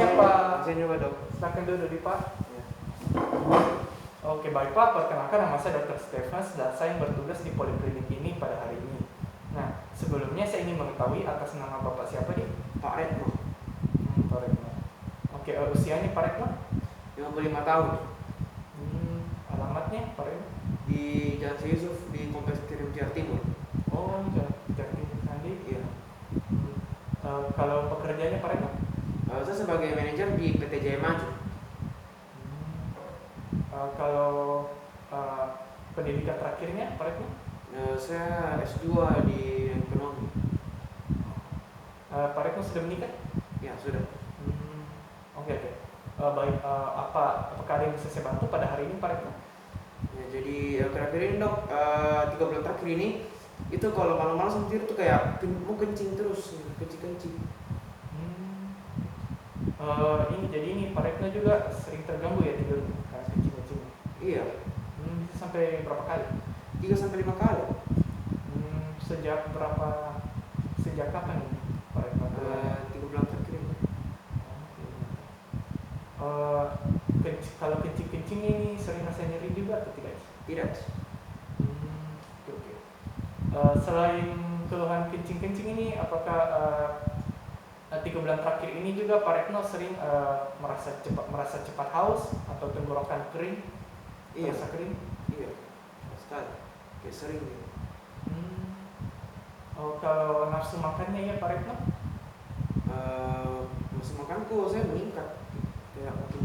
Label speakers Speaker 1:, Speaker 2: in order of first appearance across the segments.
Speaker 1: siang Pak.
Speaker 2: Siang juga dok.
Speaker 1: Silakan duduk Pak.
Speaker 2: Ya.
Speaker 1: Oke baik Pak, perkenalkan nama saya Dr. Stefanus dan saya bertugas di poliklinik ini pada hari ini. Nah, sebelumnya saya ingin mengetahui atas nama Bapak siapa nih?
Speaker 2: Pak Retno.
Speaker 1: Pak Retno. Oke, usianya Pak Retno?
Speaker 2: 55 tahun.
Speaker 1: Alamatnya Pak Retno?
Speaker 2: Di Jalan Syekh Yusuf di Kompleks Kirim Jawa Timur.
Speaker 1: Oh, Jakarta Sandi.
Speaker 2: Iya.
Speaker 1: Kalau pekerjaannya Pak Retno?
Speaker 2: Saya sebagai manajer di PT Jaya Maju.
Speaker 1: Kalau pendidikan terakhirnya Pak Retno?
Speaker 2: Saya S2 di ekonomi.
Speaker 1: Pak Retno sudah menikah?
Speaker 2: Ya sudah.
Speaker 1: Oke. Baik, apakah ada yang bisa saya bantu pada hari ini Pak Retno?
Speaker 2: Ya, jadi akhir-akhir ini dok, 3 bulan terakhir ini itu kalau malam-malam sendiri tuh kayak mau kencing terus, kencing.
Speaker 1: Jadi Pak Retno juga sering terganggu ya tidur karena kencing-kencing.
Speaker 2: Iya.
Speaker 1: Bisa sampai berapa kali?
Speaker 2: 3-5 kali.
Speaker 1: Sejak kapan ini Pak Retno?
Speaker 2: 3 bulan terakhir ini.
Speaker 1: Kalau kencing-kencing ini sering rasa nyeri juga atau tidak?
Speaker 2: Tidak.
Speaker 1: Oke. Selain keluhan kencing-kencing ini, apakah 3 bulan terakhir ini juga Pak Retno sering merasa cepat haus atau tenggorokan kering?
Speaker 2: Iya.
Speaker 1: Merasa kering?
Speaker 2: Iya. Sekali. Kayak sering gitu.
Speaker 1: Kalau nafsu makannya ya Pak Retno?
Speaker 2: Nafsu makanku saya meningkat. Kayak makin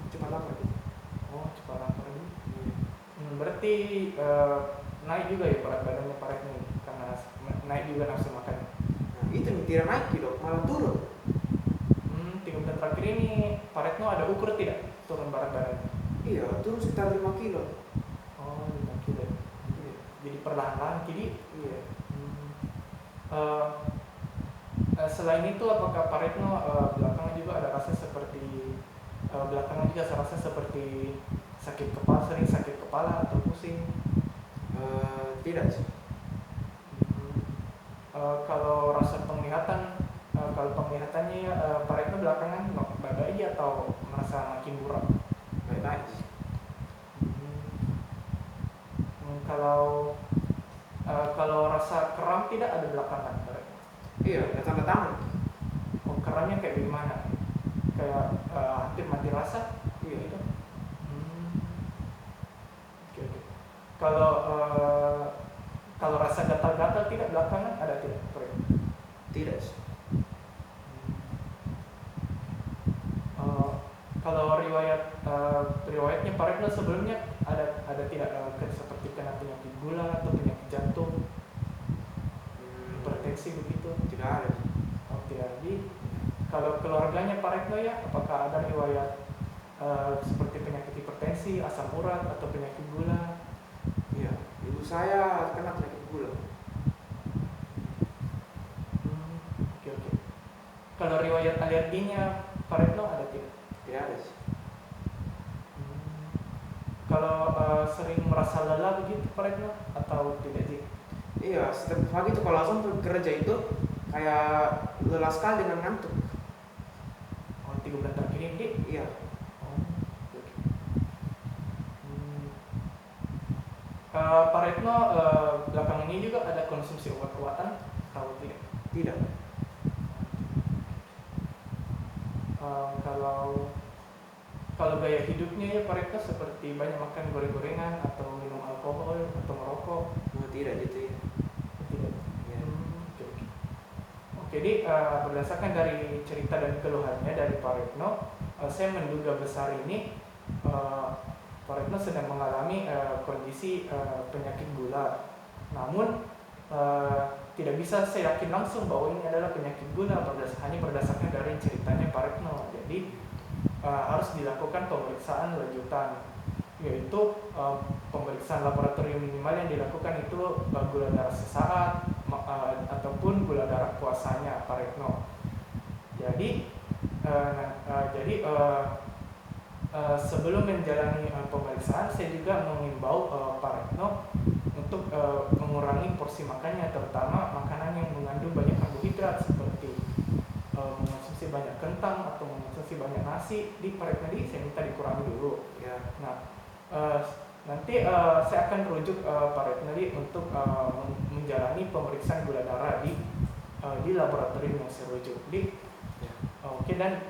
Speaker 2: cepat lapar gitu.
Speaker 1: Oh, cepat lapar ini. Berarti naik juga ya berat badannya Pak Retno ini karena naik juga nafsu makan.
Speaker 2: Nah, itu tidak naik dok, malah turun.
Speaker 1: 3 bulan terakhir ini Pak Retno ada ukur tidak turun berat badannya?
Speaker 2: Iya, turun sekitar 5 kilo.
Speaker 1: Oh, 5 kilo.
Speaker 2: Iya.
Speaker 1: Jadi perlahan-lahan jadi.
Speaker 2: Iya.
Speaker 1: Selain itu apakah Pak Retno belakangan juga ada rasa seperti sakit kepala, sering sakit kepala atau pusing?
Speaker 2: Tidak sih.
Speaker 1: Kalau rasa penglihatan, kalau penglihatannya Pak Retno belakangan baik atau merasa makin buram?
Speaker 2: Baik-baik sih.
Speaker 1: Kalau rasa kram tidak ada belakangan Pak Retno?
Speaker 2: Iya, ada tanda tangan.
Speaker 1: Oh, keramnya kayak gimana? Kayak hampir mati rasa?
Speaker 2: Iya.
Speaker 1: Gitu. Oke. Kalau rasa gatal-gatal tidak belakangan ada tidak?
Speaker 2: Tidak sih.
Speaker 1: Kalau riwayatnya Pak Retno sebelumnya ada tidak seperti kena penyakit gula atau penyakit jantung, hipertensi begitu?
Speaker 2: Tidak ada.
Speaker 1: Oh, tidak. Jadi kalau keluarganya Pak Retno ya, apakah ada riwayat seperti penyakit hipertensi, asam urat atau penyakit gula?
Speaker 2: Iya, ibu saya kena penyakit gula.
Speaker 1: Oke. Kalau riwayat alerginya Pak Retno ada tidak?
Speaker 2: Tidak ada sih.
Speaker 1: Kalau sering merasa lelah begitu Pak Retno atau tidak sih?
Speaker 2: Iya, setiap pagi tuh kalau langsung kerja itu kayak lelah sekali dengan ngantuk.
Speaker 1: Oh, 3 bulan terakhir ini?
Speaker 2: Iya.
Speaker 1: Oke. Pak Retno belakangan ini juga ada konsumsi obat-obatan atau tidak?
Speaker 2: Tidak.
Speaker 1: Kalau gaya hidupnya ya Pak Retno seperti banyak makan goreng-gorengan atau minum alkohol atau merokok?
Speaker 2: Tidak gitu ya.
Speaker 1: Tidak.
Speaker 2: Iya.
Speaker 1: Oke, jadi berdasarkan dari cerita dan keluhannya dari Pak Retno, saya menduga besar ini Pak Retno sedang mengalami kondisi penyakit gula. Namun tidak bisa saya yakin langsung bahwa ini adalah penyakit gula hanya berdasarkan dari ceritanya Pak Retno. Jadi harus dilakukan pemeriksaan lanjutan, yaitu pemeriksaan laboratorium minimal yang dilakukan itu gula darah sesaat ataupun gula darah puasanya Pak Retno. Jadi sebelum menjalani pemeriksaan saya juga mengimbau Pak Retno untuk mengurangi porsi makannya, terutama makanan yang mengandung banyak karbohidrat seperti mengonsumsi banyak kentang atau mengonsumsi banyak nasi, Pak Retno saya minta dikurangi dulu.
Speaker 2: Ya.
Speaker 1: Nah, nanti saya akan merujuk Pak Retno untuk menjalani pemeriksaan gula darah di laboratorium yang saya rujuk.
Speaker 2: Ya.
Speaker 1: Oke, dan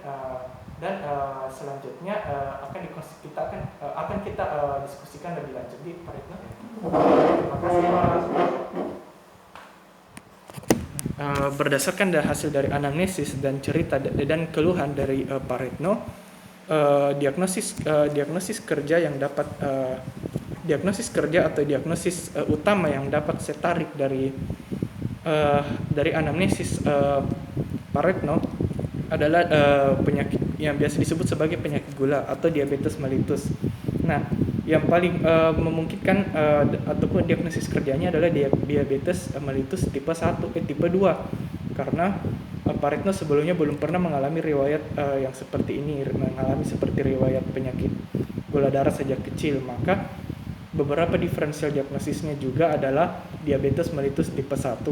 Speaker 1: selanjutnya akan kita diskusikan lebih lanjut di Pak Retno. Terima kasih. Berdasarkan hasil dari anamnesis dan cerita dan keluhan dari Pak Retno, diagnosis kerja atau diagnosis utama yang dapat saya tarik dari anamnesis Pak Retno adalah penyakit yang biasa disebut sebagai penyakit gula atau diabetes mellitus. Nah, yang paling memungkinkan ataupun diagnosis kerjanya adalah diabetes mellitus tipe 1 tipe 2, karena Pak Retno sebelumnya belum pernah mengalami riwayat yang seperti ini, mengalami seperti riwayat penyakit gula darah sejak kecil. Maka beberapa diferensial diagnosisnya juga adalah diabetes mellitus tipe 1.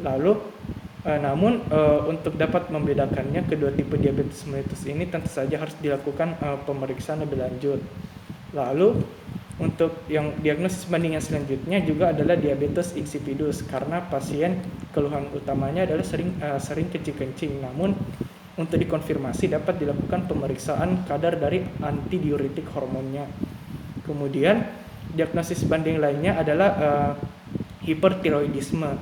Speaker 1: Lalu namun untuk dapat membedakannya kedua tipe diabetes mellitus ini tentu saja harus dilakukan pemeriksaan lebih lanjut. Lalu untuk yang diagnosis banding yang selanjutnya juga adalah diabetes insipidus, karena pasien keluhan utamanya adalah sering kencing-kencing. Namun untuk dikonfirmasi dapat dilakukan pemeriksaan kadar dari antidiuretik hormonnya. Kemudian diagnosis banding lainnya adalah hipertiroidisme,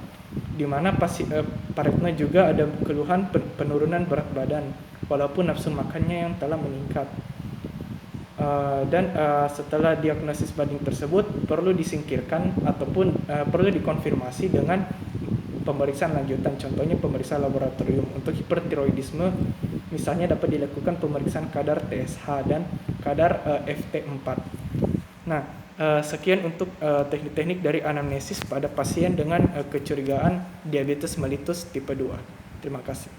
Speaker 1: di mana Pak Retno juga ada keluhan penurunan berat badan walaupun nafsu makannya yang telah meningkat. Dan setelah diagnosis banding tersebut perlu disingkirkan ataupun perlu dikonfirmasi dengan pemeriksaan lanjutan, contohnya pemeriksaan laboratorium. Untuk hipertiroidisme misalnya dapat dilakukan pemeriksaan kadar TSH dan kadar FT4. Nah, sekian untuk teknik-teknik dari anamnesis pada pasien dengan kecurigaan diabetes mellitus tipe 2. Terima kasih.